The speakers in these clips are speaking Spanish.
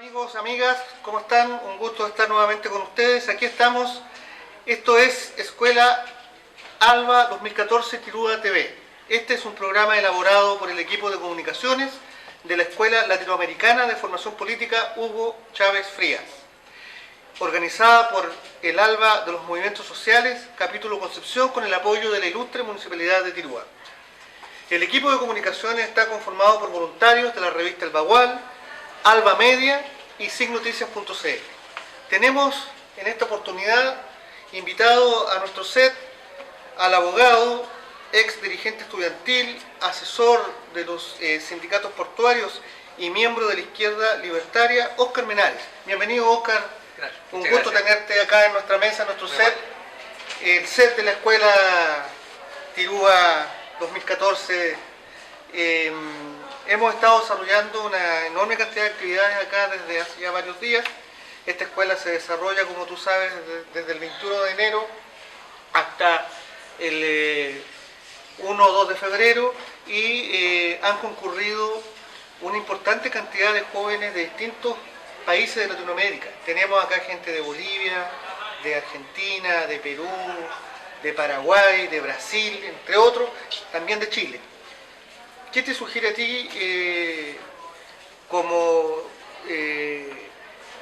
Amigos, amigas, ¿cómo están? Un gusto estar nuevamente con ustedes. Aquí estamos. Esto es Escuela Alba 2014 Tirúa TV. Este es un programa elaborado por el equipo de comunicaciones de la Escuela Latinoamericana de Formación Política Hugo Chávez Frías, organizada por el Alba de los Movimientos Sociales, capítulo Concepción, con el apoyo de la ilustre Municipalidad de Tirúa. El equipo de comunicaciones está conformado por voluntarios de la revista El Bagual, Alba Media y signoticias.cl. Tenemos en esta oportunidad invitado a nuestro set al abogado, ex dirigente estudiantil, asesor de los sindicatos portuarios y miembro de la izquierda libertaria, Óscar Menares. Bienvenido, Óscar. Gracias. Un gusto tenerte acá en nuestra mesa, en nuestro set, el set de la Escuela Tirúa 2014. Hemos estado desarrollando una enorme cantidad de actividades acá desde hace ya varios días. Esta escuela se desarrolla, como tú sabes, desde el 21 de enero hasta el 1 o 2 de febrero y han concurrido una importante cantidad de jóvenes de distintos países de Latinoamérica. Tenemos acá gente de Bolivia, de Argentina, de Perú, de Paraguay, de Brasil, entre otros, también de Chile. ¿Qué te sugiere a ti como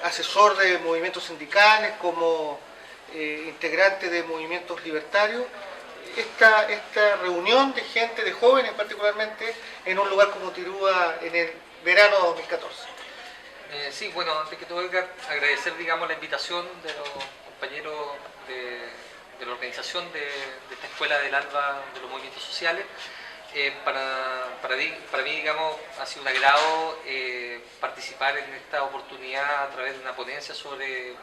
asesor de movimientos sindicales, como integrante de movimientos libertarios, esta reunión de gente, de jóvenes particularmente, en un lugar como Tirúa en el verano de 2014? Sí, bueno, antes que todo, agradecer, digamos, la invitación de los compañeros de la organización de esta Escuela del Alba de los Movimientos Sociales. Para mí, digamos, ha sido un agrado participar en esta oportunidad a través de una ponencia sobre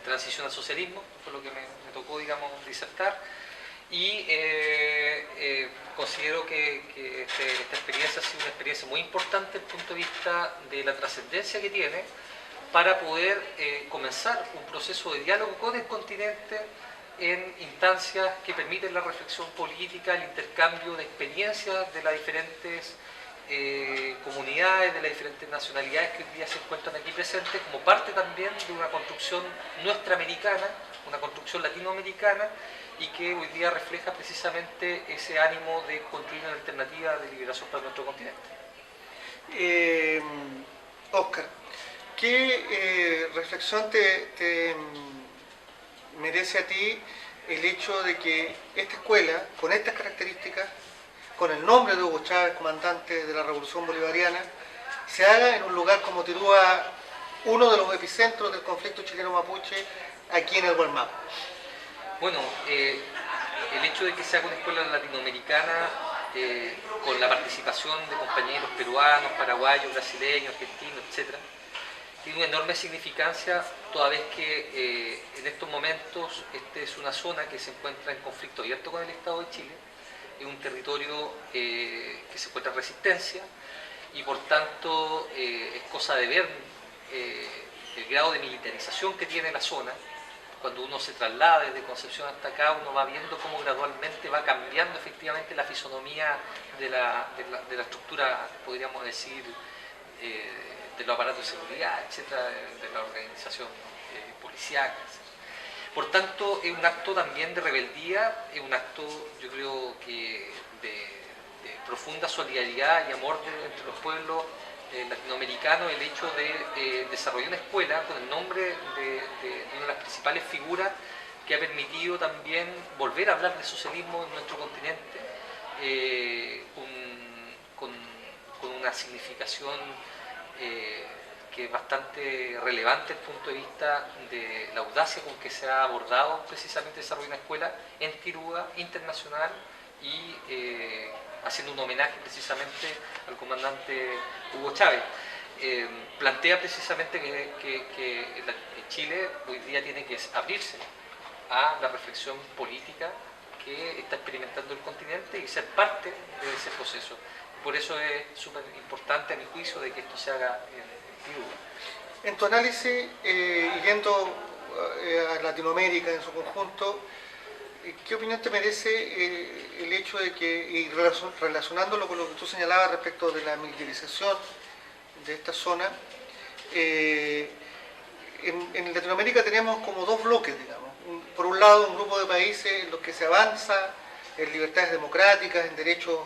transición al socialismo, por lo que me tocó, digamos, disertar. Y considero que esta experiencia ha sido una experiencia muy importante desde el punto de vista de la trascendencia que tiene para poder comenzar un proceso de diálogo con el continente en instancias que permiten la reflexión política, el intercambio de experiencias de las diferentes comunidades, de las diferentes nacionalidades que hoy día se encuentran aquí presentes, como parte también de una construcción nuestra americana, una construcción latinoamericana, y que hoy día refleja precisamente ese ánimo de construir una alternativa de liberación para nuestro continente. Óscar, ¿qué reflexión te merece a ti el hecho de que esta escuela, con estas características, con el nombre de Hugo Chávez, comandante de la Revolución Bolivariana, se haga en un lugar como Tirúa, uno de los epicentros del conflicto chileno-mapuche, aquí en el Gualmapu? Bueno, el hecho de que se haga una escuela latinoamericana con la participación de compañeros peruanos, paraguayos, brasileños, argentinos, etc., tiene una enorme significancia, toda vez que en estos momentos esta es una zona que se encuentra en conflicto abierto con el Estado de Chile, es un territorio que se encuentra en resistencia y por tanto es cosa de ver el grado de militarización que tiene la zona. Cuando uno se traslada desde Concepción hasta acá, uno va viendo cómo gradualmente va cambiando efectivamente la fisonomía de la estructura, podríamos decir, de los aparatos de seguridad, etcétera, de la organización policial, etcétera. Por tanto, es un acto también de rebeldía, es un acto, yo creo que de profunda solidaridad y amor entre los pueblos latinoamericanos, el hecho de desarrollar una escuela con el nombre de una de las principales figuras que ha permitido también volver a hablar de socialismo en nuestro continente, con una significación que es bastante relevante desde el punto de vista de la audacia con que se ha abordado precisamente desarrollar una escuela en Tirúa, internacional, y haciendo un homenaje precisamente al comandante Hugo Chávez. Plantea precisamente que Chile hoy día tiene que abrirse a la reflexión política que está experimentando el continente y ser parte de ese proceso. Por eso es súper importante, a mi juicio, de que esto se haga en Tirúa. En tu análisis, yendo a Latinoamérica en su conjunto, ¿qué opinión te merece el hecho de que, y relacionándolo con lo que tú señalabas respecto de la militarización de esta zona, En Latinoamérica tenemos como dos bloques, digamos. Por un lado, un grupo de países en los que se avanza en libertades democráticas, en derechos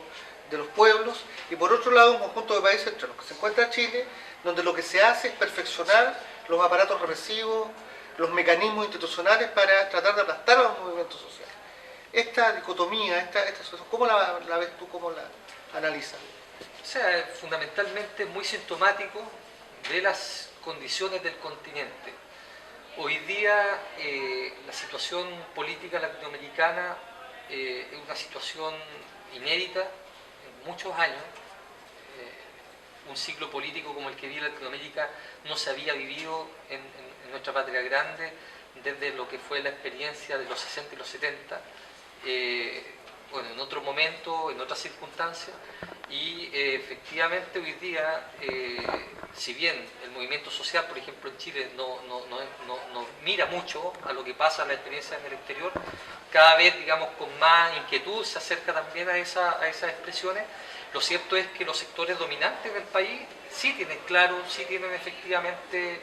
de los pueblos, y por otro lado, un conjunto de países entre los que se encuentra Chile, donde lo que se hace es perfeccionar los aparatos represivos, los mecanismos institucionales para tratar de aplastar a los movimientos sociales. Esta dicotomía, esta situación, ¿cómo la ves tú, cómo la analizas? O sea, fundamentalmente muy sintomático de las condiciones del continente. Hoy día la situación política latinoamericana es una situación inédita en muchos años. Un ciclo político como el que vive Latinoamérica no se había vivido en nuestra patria grande desde lo que fue la experiencia de los 60 y los 70, bueno, en otro momento, en otras circunstancias, y efectivamente hoy día, si bien el movimiento social, por ejemplo en Chile, no mira mucho a lo que pasa, a la experiencia en el exterior, cada vez, digamos, con más inquietud se acerca también a esas expresiones. Lo cierto es que los sectores dominantes del país sí tienen claro, sí tienen efectivamente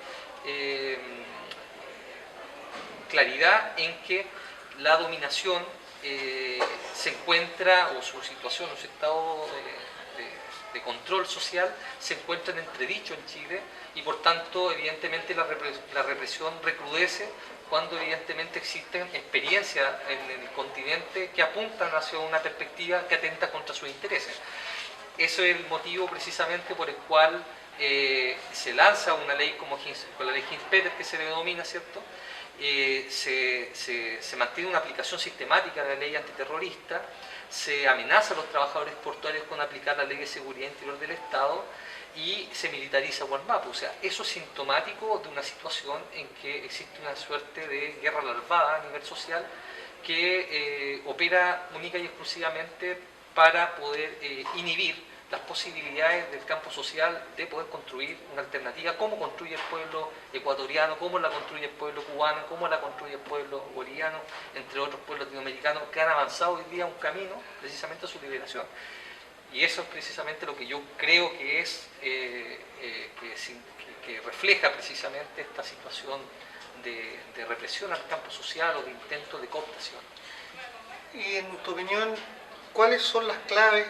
claridad en que la dominación se encuentra, o su situación, o su estado de control social se encuentra en entredicho en Chile, y por tanto evidentemente la represión recrudece cuando evidentemente existen experiencias en el continente que apuntan hacia una perspectiva que atenta contra sus intereses. Eso es el motivo precisamente por el cual se lanza una ley como la ley Hinz-Peter, que se denomina, ¿cierto? Se mantiene una aplicación sistemática de la ley antiterrorista, se amenaza a los trabajadores portuarios con aplicar la ley de seguridad interior del Estado y se militariza Guarmapu. O sea, eso es sintomático de una situación en que existe una suerte de guerra larvada a nivel social que opera única y exclusivamente para poder inhibir las posibilidades del campo social de poder construir una alternativa, cómo construye el pueblo ecuatoriano, cómo la construye el pueblo cubano, cómo la construye el pueblo boliviano, entre otros pueblos latinoamericanos que han avanzado hoy día un camino precisamente a su liberación. Y eso es precisamente lo que yo creo que es, que refleja precisamente esta situación de represión al campo social o de intento de cooptación. Y en tu opinión, ¿cuáles son las claves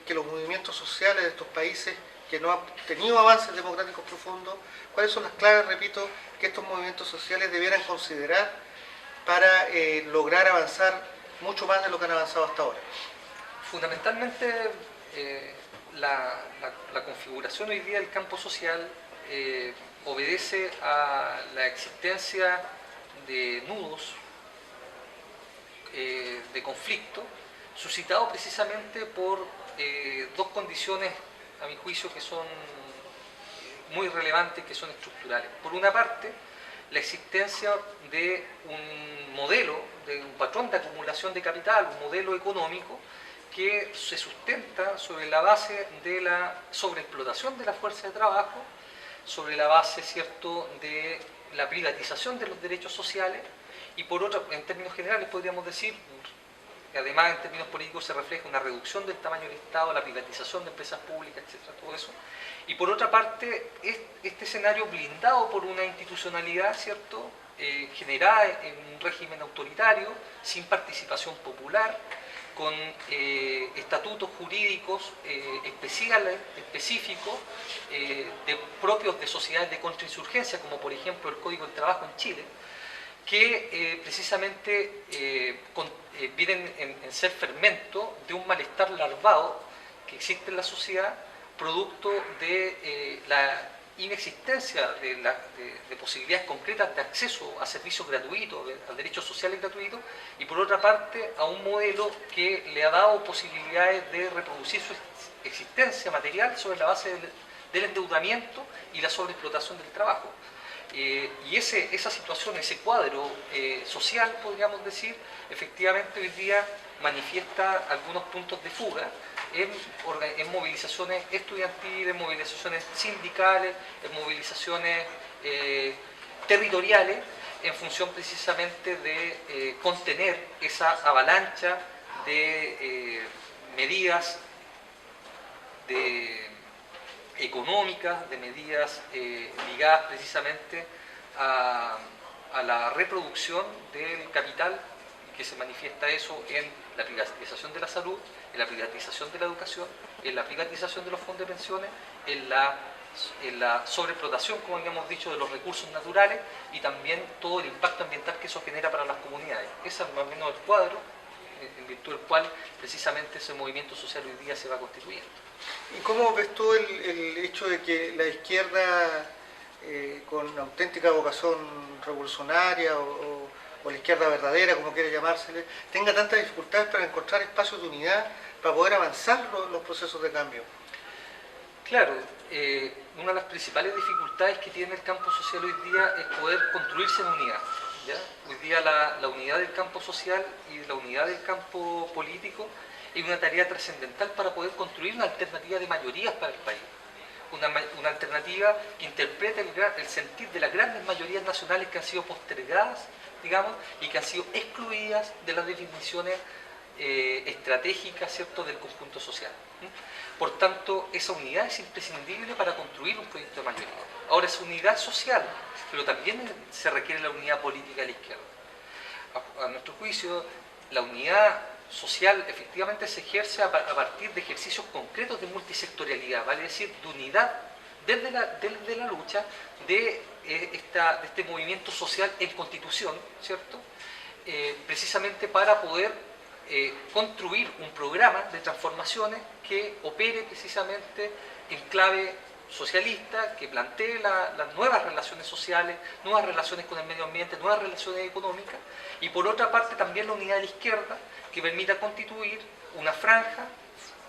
que los movimientos sociales de estos países que no han tenido avances democráticos profundos, cuáles son las claves, repito, que estos movimientos sociales debieran considerar para lograr avanzar mucho más de lo que han avanzado hasta ahora? Fundamentalmente, la configuración hoy día del campo social obedece a la existencia de nudos de conflicto suscitado precisamente por dos condiciones, a mi juicio, que son muy relevantes, que son estructurales. Por una parte, la existencia de un modelo, de un patrón de acumulación de capital, un modelo económico que se sustenta sobre la base de la sobreexplotación de la fuerza de trabajo, sobre la base, ¿cierto?, de la privatización de los derechos sociales, y por otra, en términos generales podríamos decir, que además en términos políticos se refleja una reducción del tamaño del Estado, la privatización de empresas públicas, etcétera, todo eso. Y por otra parte, este escenario blindado por una institucionalidad, ¿cierto?, generada en un régimen autoritario, sin participación popular, con estatutos jurídicos específicos, propios de sociedades de contrainsurgencia, como por ejemplo el Código del Trabajo en Chile, que precisamente vienen en ser fermento de un malestar larvado que existe en la sociedad, producto de la inexistencia de posibilidades concretas de acceso a servicios gratuitos, a derechos sociales gratuitos, y por otra parte a un modelo que le ha dado posibilidades de reproducir su existencia material sobre la base del endeudamiento y la sobreexplotación del trabajo. Y esa situación, ese cuadro social, podríamos decir, efectivamente hoy día manifiesta algunos puntos de fuga en movilizaciones estudiantiles, en movilizaciones sindicales, en movilizaciones territoriales, en función precisamente de contener esa avalancha de medidas económicas, de medidas ligadas precisamente a la reproducción del capital, que se manifiesta eso en la privatización de la salud, en la privatización de la educación, en la privatización de los fondos de pensiones, en la sobreexplotación, como habíamos dicho, de los recursos naturales y también todo el impacto ambiental que eso genera para las comunidades. Ese es más o menos el cuadro en virtud del cual precisamente ese movimiento social hoy día se va constituyendo. ¿Y cómo ves tú el hecho de que la izquierda, con auténtica vocación revolucionaria o la izquierda verdadera, como quiere llamársele, tenga tantas dificultades para encontrar espacios de unidad para poder avanzar los procesos de cambio? Claro, una de las principales dificultades que tiene el campo social hoy día es poder construirse en unidad, ¿ya? Hoy día la unidad del campo social y la unidad del campo político es una tarea trascendental para poder construir una alternativa de mayorías para el país. Una alternativa que interprete el sentir de las grandes mayorías nacionales que han sido postergadas, digamos, y que han sido excluidas de las definiciones estratégicas, ¿cierto?, del conjunto social. Por tanto, esa unidad es imprescindible para construir un proyecto de mayoría. Ahora, es unidad social, pero también se requiere la unidad política de la izquierda. A nuestro juicio, la unidad social efectivamente se ejerce a partir de ejercicios concretos de multisectorialidad, vale decir, de unidad desde la lucha de este movimiento social en constitución, ¿cierto? Precisamente para poder construir un programa de transformaciones que opere precisamente en clave socialista, que plantee las nuevas relaciones sociales, nuevas relaciones con el medio ambiente, nuevas relaciones económicas, y por otra parte también la unidad de la izquierda, que permita constituir una franja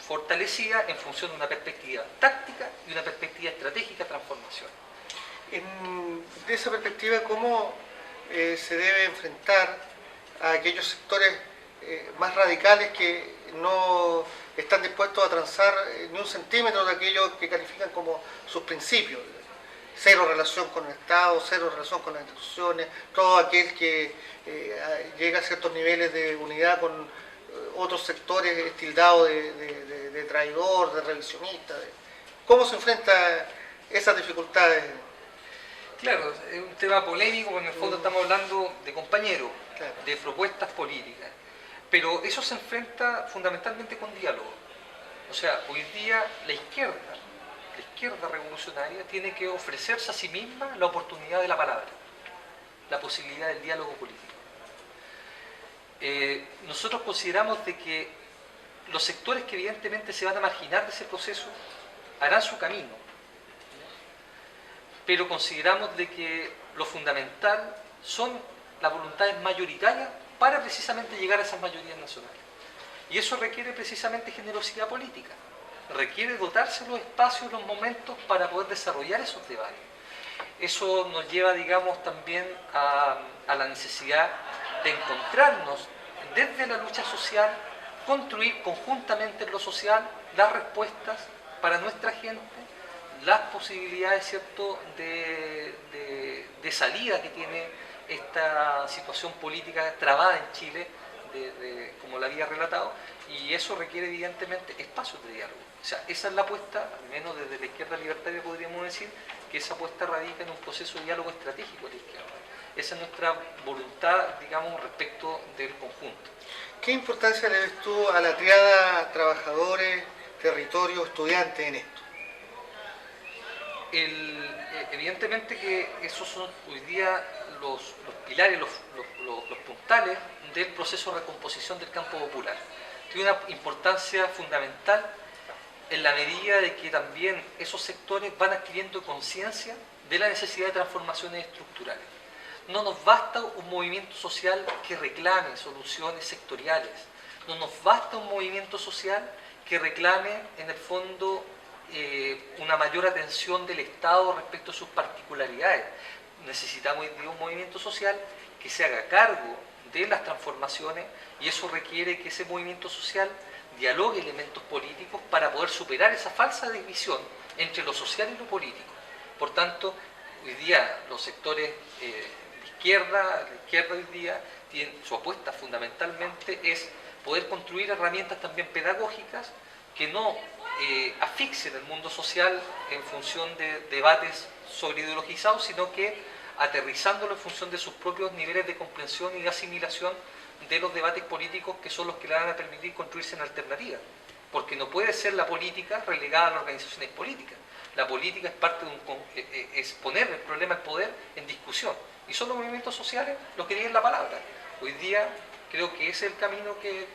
fortalecida en función de una perspectiva táctica y una perspectiva estratégica de transformación. De esa perspectiva, ¿cómo se debe enfrentar a aquellos sectores más radicales que no están dispuestos a transar ni un centímetro de aquello que califican como sus principios? Cero relación con el Estado, cero relación con las instituciones, todo aquel que llega a ciertos niveles de unidad con otros sectores tildados de traidor, de revisionista. ¿Cómo se enfrenta esas dificultades? Claro, es un tema polémico, porque en el fondo estamos hablando de compañeros, claro, de propuestas políticas, pero eso se enfrenta fundamentalmente con diálogo. O sea, hoy día la izquierda revolucionaria tiene que ofrecerse a sí misma la oportunidad de la palabra, la posibilidad del diálogo político. Nosotros consideramos de que los sectores que evidentemente se van a marginar de ese proceso harán su camino, pero consideramos de que lo fundamental son las voluntades mayoritarias para precisamente llegar a esas mayorías nacionales. Y eso requiere precisamente generosidad política, requiere dotarse los espacios, los momentos para poder desarrollar esos debates. Eso nos lleva, digamos, también a la necesidad de encontrarnos desde la lucha social, construir conjuntamente en lo social las respuestas para nuestra gente, las posibilidades, ¿cierto?, de salida que tiene esta situación política trabada en Chile, como la había relatado, y eso requiere evidentemente espacios de diálogo. O sea, esa es la apuesta, al menos desde la izquierda libertaria podríamos decir, que esa apuesta radica en un proceso de diálogo estratégico de la izquierda. Esa es nuestra voluntad, digamos, respecto del conjunto. ¿Qué importancia le ves tú a la triada trabajadores, territorio, estudiantes en esto? Evidentemente que esos son hoy día los pilares, los puntales del proceso de recomposición del campo popular. Tiene una importancia fundamental en la medida de que también esos sectores van adquiriendo conciencia de la necesidad de transformaciones estructurales. No nos basta un movimiento social que reclame soluciones sectoriales, no nos basta un movimiento social que reclame en el fondo una mayor atención del Estado respecto a sus particularidades. Necesitamos un movimiento social que se haga cargo de las transformaciones, y eso requiere que ese movimiento social dialogue elementos políticos para poder superar esa falsa división entre lo social y lo político. Por tanto, hoy día los sectores la izquierda hoy día su apuesta fundamentalmente es poder construir herramientas también pedagógicas que no asfixien el mundo social en función de debates sobreideologizados, sino que aterrizándolo en función de sus propios niveles de comprensión y de asimilación de los debates políticos, que son los que le van a permitir construirse en alternativa. Porque no puede ser la política relegada a las organizaciones políticas. La política es parte de es poner el problema del poder en discusión. Y son los movimientos sociales los que tienen la palabra. Hoy día creo que ese es el camino que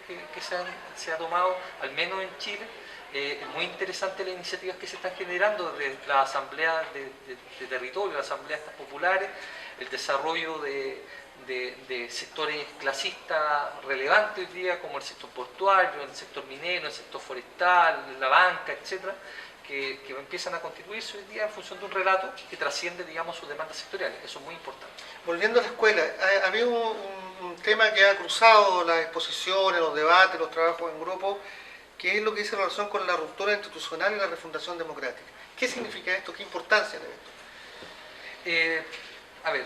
se ha tomado, al menos en Chile. Es muy interesante las iniciativas que se están generando desde las asambleas de territorio, las asambleas populares, el desarrollo de sectores clasistas relevantes hoy día, como el sector portuario, el sector minero, el sector forestal, la banca, etcétera, que empiezan a constituirse hoy día en función de un relato que trasciende, digamos, sus demandas sectoriales. Eso es muy importante. Volviendo a la escuela, había un tema que ha cruzado las exposiciones, los debates, los trabajos en grupo, que es lo que dice relación con la ruptura institucional y la refundación democrática. ¿Qué significa esto? ¿Qué importancia tiene esto? A ver,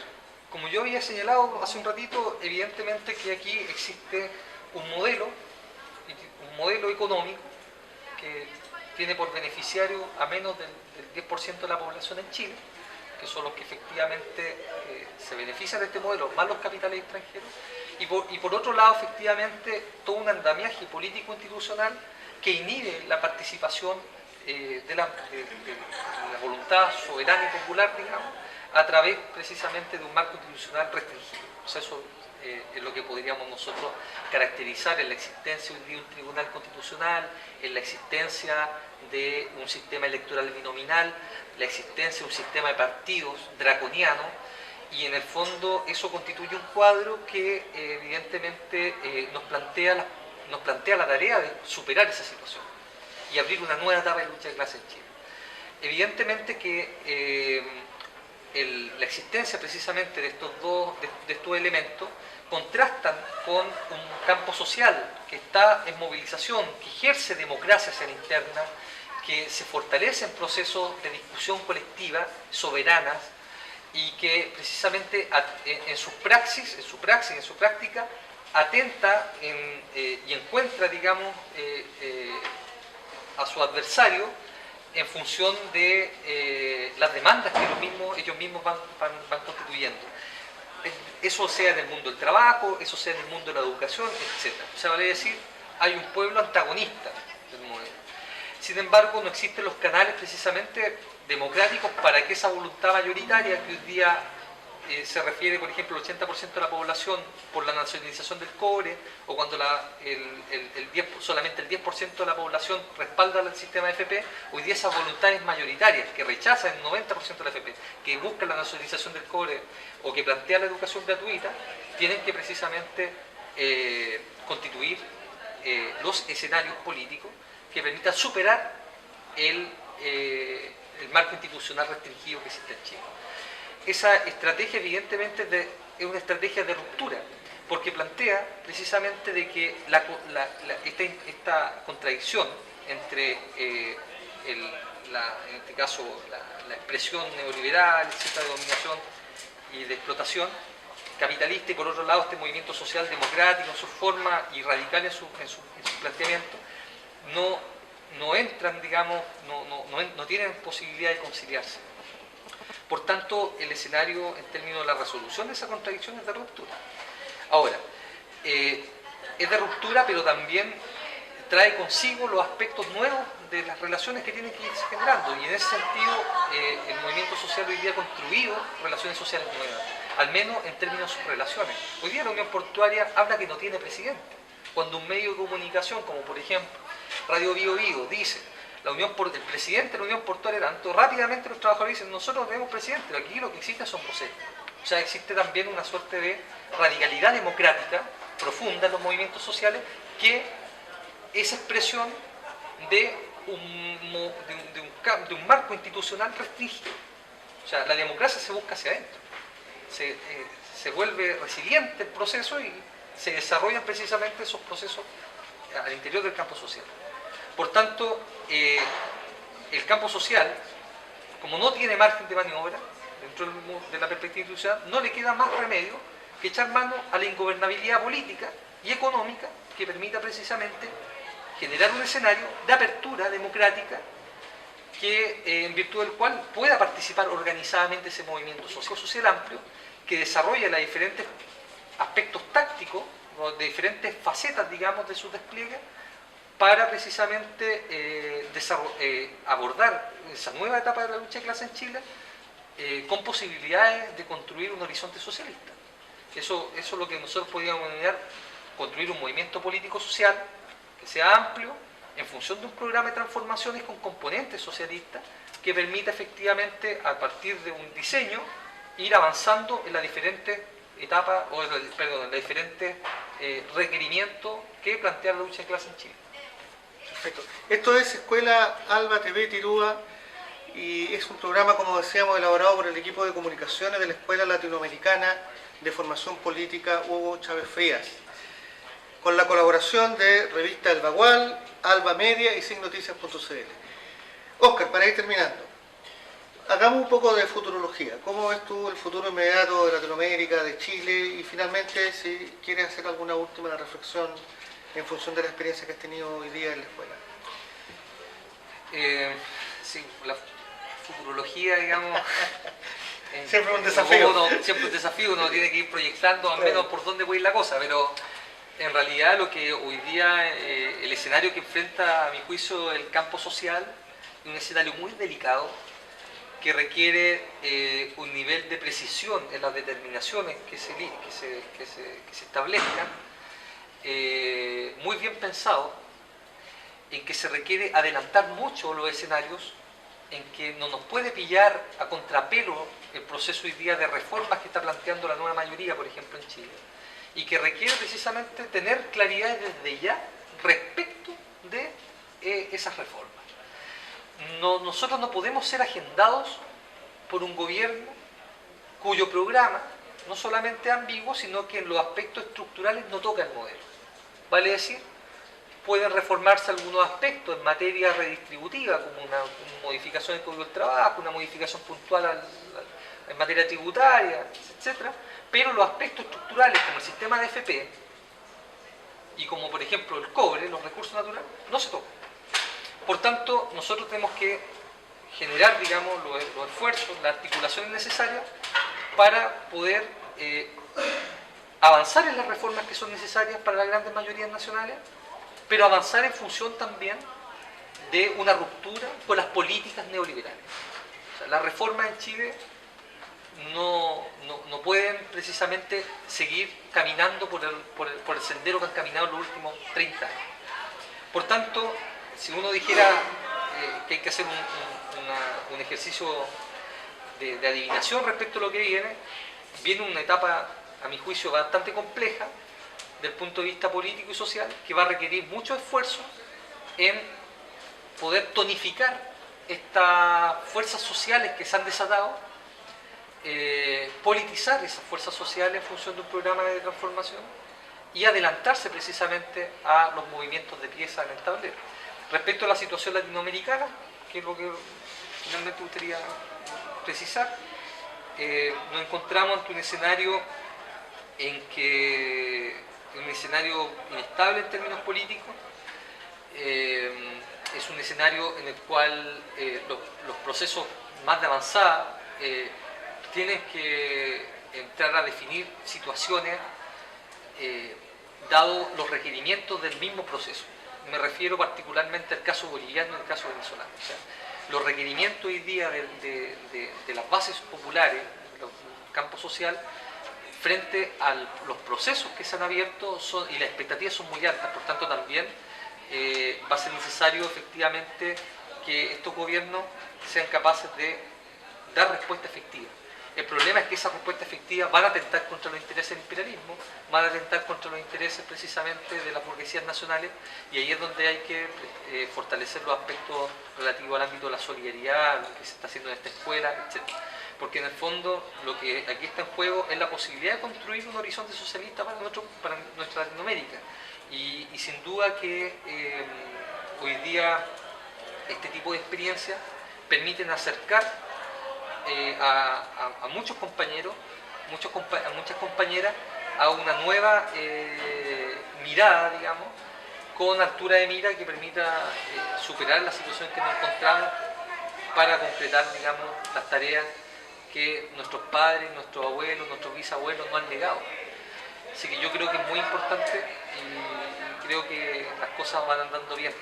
como yo había señalado hace un ratito, evidentemente que aquí existe un modelo económico que tiene por beneficiario a menos del 10% de la población en Chile, que son los que efectivamente se benefician de este modelo, más los capitales extranjeros, y por otro lado, efectivamente, todo un andamiaje político-institucional que inhibe la participación de la voluntad soberana y popular, digamos, a través precisamente de un marco institucional restringido. O sea, eso es lo que podríamos nosotros caracterizar en la existencia de un tribunal constitucional, en la existencia de un sistema electoral binominal, la existencia de un sistema de partidos draconiano, y en el fondo eso constituye un cuadro que evidentemente nos plantea la tarea de superar esa situación y abrir una nueva etapa de lucha de clase en Chile. Evidentemente que la existencia precisamente de estos elementos contrastan con un campo social que está en movilización, que ejerce democracia hacia la interna, que se fortalece en procesos de discusión colectiva, soberanas, y que precisamente en su práctica, atenta y encuentra, digamos, a su adversario en función de las demandas que ellos mismos van constituyendo. Eso sea en el mundo del trabajo, eso sea en el mundo de la educación, etc. O sea, vale decir, hay un pueblo antagonista del modelo. Sin embargo, no existen los canales precisamente democráticos para que esa voluntad mayoritaria que hoy día se refiere, por ejemplo, al 80% de la población por la nacionalización del cobre, o cuando solamente el 10% de la población respalda el sistema de FP, hoy día esas voluntades mayoritarias que rechazan el 90% de la FP, que buscan la nacionalización del cobre o que plantean la educación gratuita, tienen que precisamente constituir los escenarios políticos que permitan superar el marco institucional restringido que existe en Chile. Esa estrategia evidentemente es una estrategia de ruptura, porque plantea precisamente de que esta contradicción entre, en este caso, la expresión neoliberal, etcétera, de dominación y de explotación capitalista, y por otro lado este movimiento social democrático en su forma y radical en su planteamiento, no entran, digamos, no tienen posibilidad de conciliarse. Por tanto, el escenario en términos de la resolución de esa contradicción es de ruptura. Ahora, es de ruptura, pero también trae consigo los aspectos nuevos de las relaciones que tienen que irse generando, y en ese sentido el movimiento social hoy día ha construido relaciones sociales nuevas, al menos en términos de sus relaciones. Hoy día la Unión Portuaria habla que no tiene presidente, cuando un medio de comunicación, como por ejemplo Radio Bio Bio, dice el presidente de la Unión Portuaria, tanto rápidamente los trabajadores dicen, nosotros no tenemos presidente, pero aquí lo que existe son voceros. O sea, existe también una suerte de radicalidad democrática profunda en los movimientos sociales, que es expresión de un marco institucional restringido. O sea, la democracia se busca hacia adentro, se vuelve resiliente el proceso y se desarrollan precisamente esos procesos al interior del campo social. Por tanto, el campo social, como no tiene margen de maniobra dentro de la perspectiva institucional, no le queda más remedio que echar mano a la ingobernabilidad política y económica que permita precisamente generar un escenario de apertura democrática en virtud del cual pueda participar organizadamente ese movimiento social amplio que desarrolla los diferentes aspectos tácticos, o de diferentes facetas, digamos, de su despliegue, para precisamente abordar esa nueva etapa de la lucha de clase en Chile con posibilidades de construir un horizonte socialista. Eso es lo que nosotros podríamos denominar construir un movimiento político-social que sea amplio, en función de un programa de transformaciones con componentes socialistas que permita efectivamente, a partir de un diseño, ir avanzando en las diferentes etapas, en los diferentes requerimientos que plantea la lucha de clase en Chile. Perfecto. Esto es Escuela Alba TV Tirúa y es un programa, como decíamos, elaborado por el equipo de comunicaciones de la Escuela Latinoamericana de Formación Política Hugo Chávez Frías, con la colaboración de Revista El Bagual, Alba Media y signoticias.cl. Óscar, para ir terminando, hagamos un poco de futurología. ¿Cómo ves tú el futuro inmediato de Latinoamérica, de Chile? Y finalmente, si quieres hacer alguna última reflexión en función de la experiencia que has tenido hoy día en la escuela. Sí, la futurología, digamos... siempre un desafío. Siempre un desafío, uno tiene que ir proyectando al menos por dónde puede ir la cosa, pero en realidad lo que hoy día, el escenario que enfrenta, a mi juicio, el campo social, es un escenario muy delicado, que requiere un nivel de precisión en las determinaciones que se establezcan, muy bien pensado, en que se requiere adelantar mucho los escenarios, en que no nos puede pillar a contrapelo el proceso hoy día de reformas que está planteando la nueva mayoría, por ejemplo, en Chile, y que requiere precisamente tener claridad desde ya respecto de esas reformas. Nosotros no podemos ser agendados por un gobierno cuyo programa no solamente es ambiguo, sino que en los aspectos estructurales no toca el modelo. Vale decir, pueden reformarse algunos aspectos en materia redistributiva, como una modificación del Código del Trabajo, una modificación puntual en materia tributaria, etc. Pero los aspectos estructurales, como el sistema de FP, y como por ejemplo el cobre, los recursos naturales, no se tocan. Por tanto, nosotros tenemos que generar, digamos, los esfuerzos, las articulaciones necesarias para poder avanzar en las reformas que son necesarias para las grandes mayorías nacionales, pero avanzar en función también de una ruptura con las políticas neoliberales. O sea, las reformas en Chile no pueden precisamente seguir caminando por el sendero que han caminado en los últimos 30 años. Por tanto, si uno dijera que hay que hacer un ejercicio de adivinación respecto a lo que viene una etapa, a mi juicio, bastante compleja del punto de vista político y social, que va a requerir mucho esfuerzo en poder tonificar estas fuerzas sociales que se han desatado, politizar esas fuerzas sociales en función de un programa de transformación y adelantarse precisamente a los movimientos de pieza en el tablero. Respecto a la situación latinoamericana, que es lo que finalmente gustaría precisar, nos encontramos ante un escenario un escenario inestable en términos políticos, es un escenario en el cual los procesos más de avanzada tienen que entrar a definir situaciones dado los requerimientos del mismo proceso. Me refiero particularmente al caso boliviano y al caso venezolano. O sea, los requerimientos hoy día de las bases populares, del campo social, frente a los procesos que se han abierto y las expectativas son muy altas. Por tanto, también va a ser necesario efectivamente que estos gobiernos sean capaces de dar respuesta efectiva. El problema es que esas respuestas efectivas van a atentar contra los intereses del imperialismo, van a atentar contra los intereses precisamente de las burguesías nacionales, y ahí es donde hay que fortalecer los aspectos relativos al ámbito de la solidaridad, lo que se está haciendo en esta escuela, etc. Porque en el fondo lo que aquí está en juego es la posibilidad de construir un horizonte socialista para nuestra Latinoamérica. Y sin duda que hoy día este tipo de experiencias permiten acercar a muchos compañeros, a muchas compañeras, a una nueva mirada, digamos, con altura de mira que permita superar la situación que nos encontramos para completar, digamos, las tareas que nuestros padres, nuestros abuelos, nuestros bisabuelos nos han legado. Así que yo creo que es muy importante y creo que las cosas van andando bien.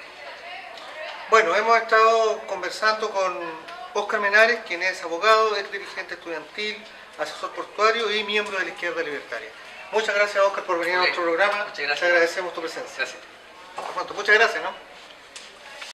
Bueno, hemos estado conversando con Óscar Menares, quien es abogado, ex dirigente estudiantil, asesor portuario y miembro de la Izquierda Libertaria. Muchas gracias, Óscar, por venir a nuestro programa. Muchas gracias. Te agradecemos tu presencia. Gracias. Muchas gracias, ¿no?